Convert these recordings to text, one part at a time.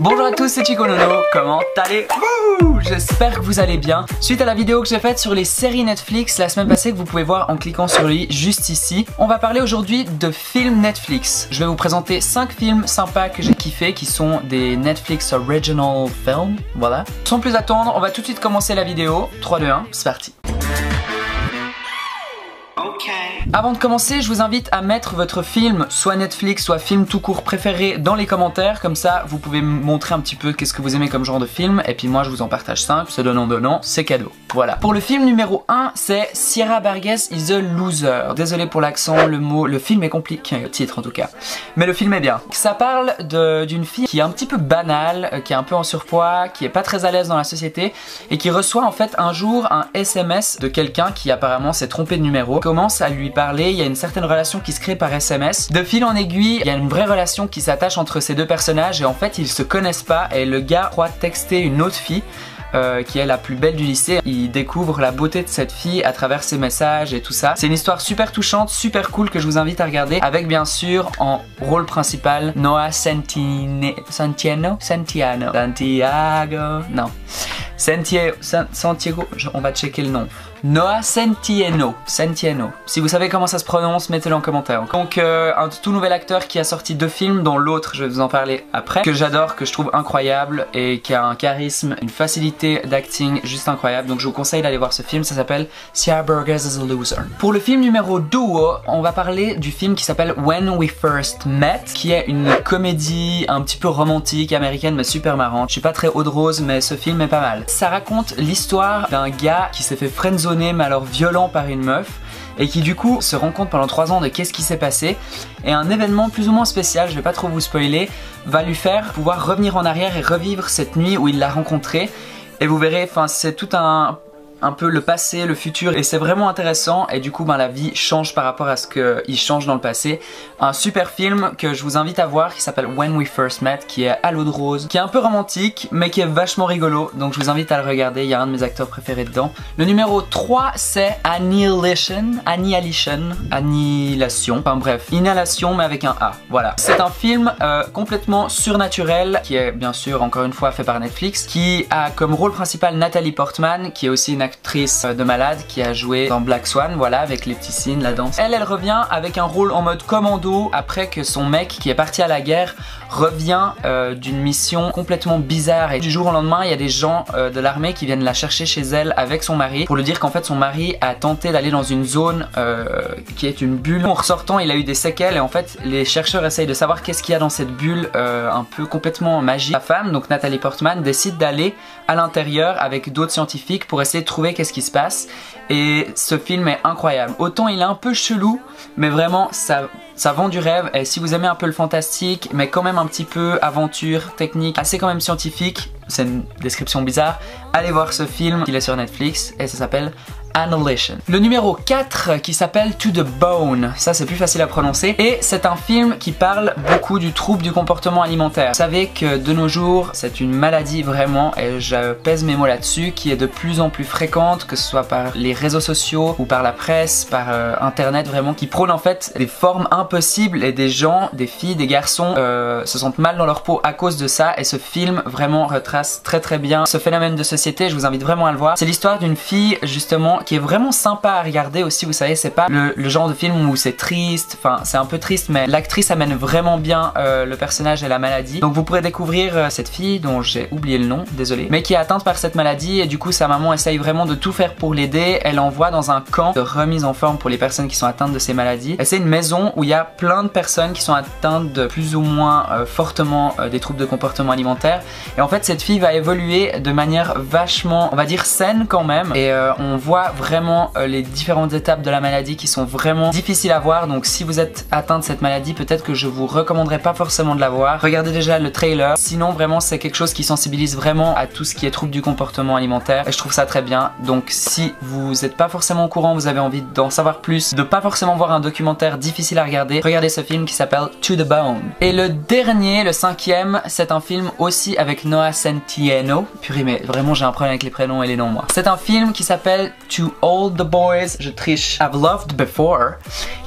Bonjour à tous, c'est Chico Nono, comment allez-vous? J'espère que vous allez bien. Suite à la vidéo que j'ai faite sur les séries Netflix la semaine passée, que vous pouvez voir en cliquant sur lui juste ici, on va parler aujourd'hui de films Netflix. Je vais vous présenter 5 films sympas que j'ai kiffé, qui sont des Netflix Original Films, voilà. Sans plus attendre, on va tout de suite commencer la vidéo. 3, 2, 1, c'est parti. Avant de commencer, je vous invite à mettre votre film, soit Netflix, soit film tout court préféré dans les commentaires. Comme ça, vous pouvez me montrer un petit peu qu'est-ce que vous aimez comme genre de film. Et puis moi, je vous en partage 5, c'est donnant, c'est cadeau. Voilà. Pour le film numéro 1, c'est Sierra Burgess is a Loser. Désolé pour l'accent, le mot, le film est compliqué, le titre en tout cas. Mais le film est bien. Ça parle d'une fille qui est un petit peu banale, qui est un peu en surpoids, qui est pas très à l'aise dans la société et qui reçoit en fait un jour un SMS de quelqu'un qui apparemment s'est trompé de numéro. Commence à lui parler, il y a une certaine relation qui se crée par SMS. De fil en aiguille, il y a une vraie relation qui s'attache entre ces deux personnages et en fait ils se connaissent pas et le gars croit texter une autre fille qui est la plus belle du lycée. Il découvre la beauté de cette fille à travers ses messages et tout ça. C'est une histoire super touchante, super cool que je vous invite à regarder avec bien sûr en rôle principal Noah Santiago, on va checker le nom. Noah Centineo. Si vous savez comment ça se prononce, mettez-le en commentaire. Donc un tout nouvel acteur qui a sorti 2 films, dont l'autre, je vais vous en parler après, que j'adore, que je trouve incroyable et qui a un charisme, une facilité d'acting juste incroyable. Donc je vous conseille d'aller voir ce film, ça s'appelle Sierra Burgess is a Loser. Pour le film numéro 2, on va parler du film qui s'appelle When We First Met, qui est une comédie un petit peu romantique américaine mais super marrante. Je suis pas très haut de rose mais ce film est pas mal. Ça raconte l'histoire d'un gars qui s'est fait friendzoner mais alors violent par une meuf et qui du coup se rend compte pendant 3 ans de qu'est-ce qui s'est passé et un événement plus ou moins spécial, je vais pas trop vous spoiler, va lui faire pouvoir revenir en arrière et revivre cette nuit où il l'a rencontrée et vous verrez, enfin c'est tout un peu le passé, le futur et c'est vraiment intéressant et du coup la vie change par rapport à ce qu'il change dans le passé. Un super film que je vous invite à voir qui s'appelle When We First Met, qui est à l'eau de rose, qui est un peu romantique mais qui est vachement rigolo, donc je vous invite à le regarder, il y a un de mes acteurs préférés dedans. Le numéro 3 c'est Annihilation, enfin bref, Inhalation mais avec un A, voilà. C'est un film complètement surnaturel qui est bien sûr encore une fois fait par Netflix, qui a comme rôle principal Natalie Portman qui est aussi une actrice de malade qui a joué dans Black Swan, voilà, avec les petits signes, la danse. Elle revient avec un rôle en mode commando après que son mec qui est parti à la guerre revient d'une mission complètement bizarre et du jour au lendemain il y a des gens de l'armée qui viennent la chercher chez elle avec son mari pour lui dire qu'en fait son mari a tenté d'aller dans une zone qui est une bulle. En ressortant il a eu des séquelles et en fait les chercheurs essayent de savoir qu'est-ce qu'il y a dans cette bulle un peu complètement magique. La femme, donc Natalie Portman, décide d'aller à l'intérieur avec d'autres scientifiques pour essayer de trouver qu'est-ce qui se passe et ce film est incroyable. Autant il est un peu chelou mais vraiment ça vend du rêve et si vous aimez un peu le fantastique mais quand même un petit peu aventure, technique, assez quand même scientifique, c'est une description bizarre, allez voir ce film, il est sur Netflix et ça s'appelle Annihilation. Le numéro 4 qui s'appelle To the Bone, ça c'est plus facile à prononcer et c'est un film qui parle beaucoup du trouble du comportement alimentaire. Vous savez que de nos jours c'est une maladie vraiment et je pèse mes mots là-dessus qui est de plus en plus fréquente, que ce soit par les réseaux sociaux ou par la presse, par internet vraiment, qui prône en fait des formes impossibles et des gens, des filles, des garçons se sentent mal dans leur peau à cause de ça et ce film vraiment retrace très bien ce phénomène de société, je vous invite vraiment à le voir. C'est l'histoire d'une fille justement qui est vraiment sympa à regarder aussi, vous savez, c'est pas le genre de film où c'est triste, enfin c'est un peu triste mais l'actrice amène vraiment bien le personnage et la maladie. Donc vous pourrez découvrir cette fille dont j'ai oublié le nom, désolé, mais qui est atteinte par cette maladie et du coup sa maman essaye vraiment de tout faire pour l'aider. Elle l'envoie dans un camp de remise en forme pour les personnes qui sont atteintes de ces maladies. Et c'est une maison où il y a plein de personnes qui sont atteintes de plus ou moins fortement des troubles de comportement alimentaire et en fait cette fille va évoluer de manière vachement, on va dire saine quand même et on voit vraiment les différentes étapes de la maladie qui sont vraiment difficiles à voir. Donc si vous êtes atteint de cette maladie, peut-être que je vous recommanderais pas forcément de la voir. Regardez déjà le trailer, sinon vraiment c'est quelque chose qui sensibilise vraiment à tout ce qui est trouble du comportement alimentaire et je trouve ça très bien. Donc si vous n'êtes pas forcément au courant, vous avez envie d'en savoir plus, de pas forcément voir un documentaire difficile à regarder, regardez ce film qui s'appelle To the Bone. Et le dernier, le 5e, c'est un film aussi avec Noah Centineo. Purée mais vraiment j'ai un problème avec les prénoms et les noms moi. C'est un film qui s'appelle To to All the Boys, je triche, I've Loved Before,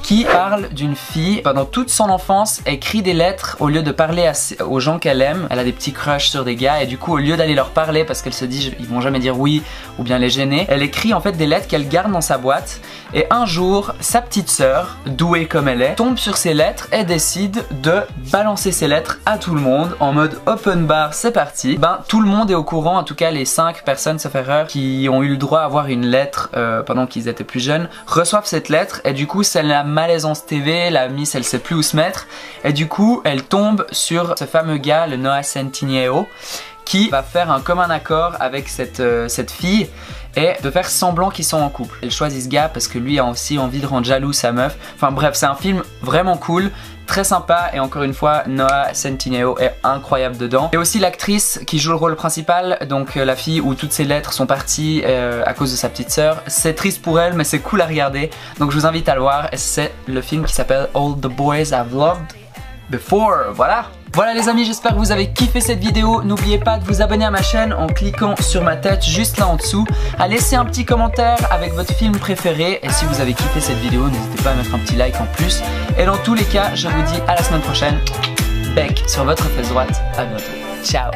qui parle d'une fille, pendant toute son enfance, écrit des lettres au lieu de parler aux gens qu'elle aime. Elle a des petits crushs sur des gars et du coup au lieu d'aller leur parler parce qu'elle se dit ils vont jamais dire oui ou bien les gêner, elle écrit en fait des lettres qu'elle garde dans sa boîte. Et un jour, sa petite sœur, douée comme elle est, tombe sur ces lettres et décide de balancer ces lettres à tout le monde en mode open bar, c'est parti. Ben tout le monde est au courant, en tout cas les 5 personnes sauf erreur qui ont eu le droit à avoir une lettre pendant qu'ils étaient plus jeunes reçoivent cette lettre et du coup c'est la malaisance TV, la miss elle sait plus où se mettre et du coup elle tombe sur ce fameux gars, le Noah Centineo, qui va faire un commun accord avec cette fille et de faire semblant qu'ils sont en couple. Elle choisit ce gars parce que lui a aussi envie de rendre jaloux sa meuf. Enfin bref, c'est un film vraiment cool, très sympa et encore une fois, Noah Centineo est incroyable dedans. Et aussi l'actrice qui joue le rôle principal, donc la fille où toutes ses lettres sont parties à cause de sa petite sœur. C'est triste pour elle mais c'est cool à regarder. Donc je vous invite à le voir et c'est le film qui s'appelle All the Boys I've Loved Before. Voilà les amis, j'espère que vous avez kiffé cette vidéo. N'oubliez pas de vous abonner à ma chaîne en cliquant sur ma tête juste là en dessous, à laisser un petit commentaire avec votre film préféré et si vous avez kiffé cette vidéo, n'hésitez pas à mettre un petit like en plus. Et dans tous les cas, je vous dis à la semaine prochaine. Bec sur votre fesse droite, à bientôt. Ciao.